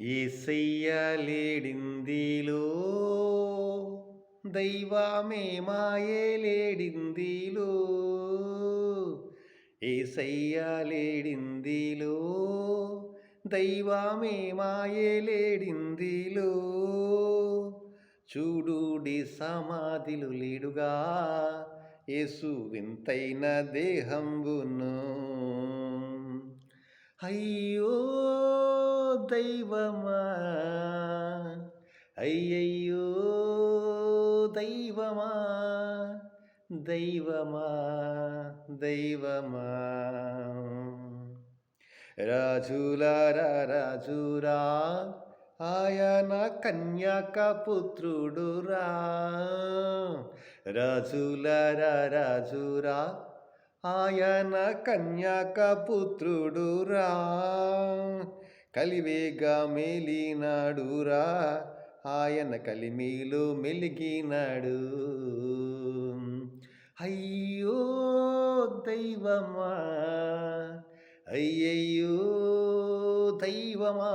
యేసయ్య లేడిందిలో దైవమే మాయే లేడిందిలో యేసయ్య లేడిందిలో దైవమే మాయే లేడిందిలో చూడుడి సమాధిలు లేడుగా యేసు వింతైన దేహంబును అయ్యో దైవమా అయ్యయ్యో దైవమా దైవమా దైవమా రాజులారా రాజురా ఆయన కన్యాక పుత్రుడురా రాజులారా రాజురా ఆయన కన్యాక పుత్రుడురా కలివేగా మేలినాడురా ఆయన కలిమిలో మెలిగినాడు అయ్యో దైవమా అయ్యయ్యో దైవమా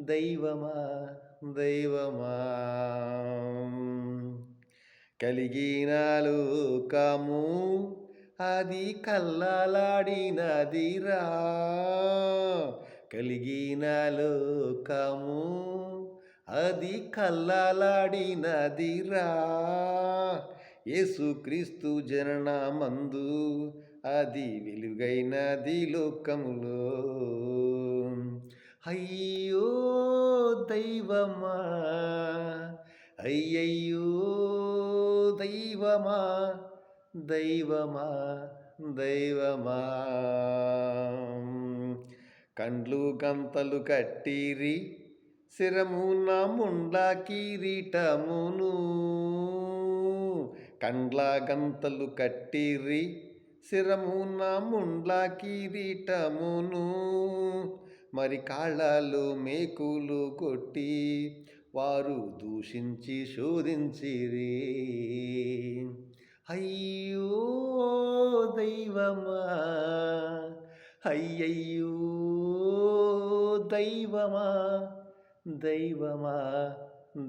దైవమా దైవమా కలిగిన లోకము అది కల్లలాడినదిరా కలిగిన లోకము అది కల్లలాడినదిరా యేసుక్రీస్తు జననమందు అది వెలుగైనది లోకములో అయ్యో దైవమా అయ్యయ్యో దైవమా దైవమా దైవమా కండ్లు గంతలు కట్టిరి శిరమున ముండ్ల కిరీటమును కండ్ల గంతలు కట్టిరి శిరమున ముండ్ల కిరీటమును మరి కాళ్ళలో మేకులు కొట్టి వారు దూషించి శోధించిరి అయ్యో దైవమా అయ్యయ్యో దైవమా దైవమా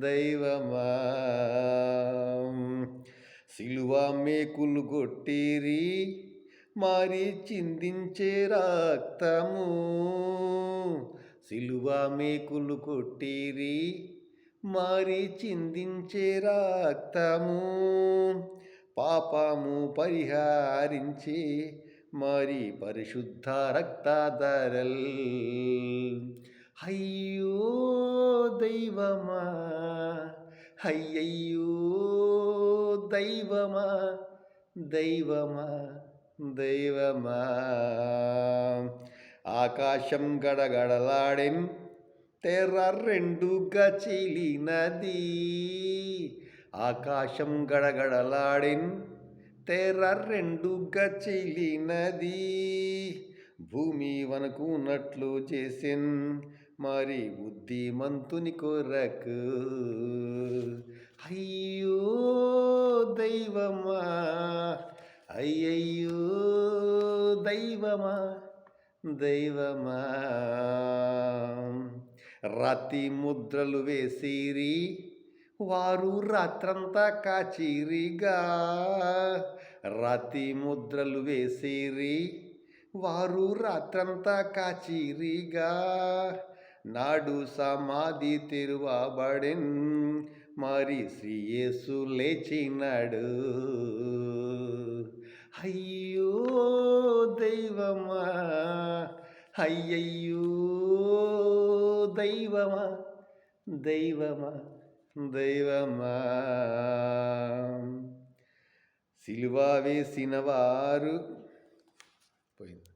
దైవమా సిలువ మేకులు కొట్టిరి మరి చిందించే రక్తము సిలువ మేకులు కొట్టిరి మరి చిందించే రక్తము పాపము పరిహరించి మరి పరిశుద్ధ రక్తధరల్ అయ్యో దైవమా అయ్యయ్యో దైవమా దైవమా దైవమా ఆకాశం గడగడలాడెన్ తెర రెండుగా చీలినది ఆకాశం గడగడలాడెన్ తెర రెండుగా చీలినది భూమి వనకున్నట్లు చేసెన్ మరి బుద్ధిమంతుని కొరకు అయ్యో దైవమా అయ్యయ్యో దైవమా దైవమా రాతి ముద్రలు వేసిరి వారు రాత్రంతా కాచిరిగా రాతి ముద్రలు వేసిరి వారు రాత్రంతా కాచిరిగా నాడు సమాధి తెరువబడెన్ మరి శ్రీ యేసు లేచినాడు అయ్యో దైవమా అయ్యయ్యో దైవమా దైవమా దైవమా సిలువ వేసిన వారు పోయింది.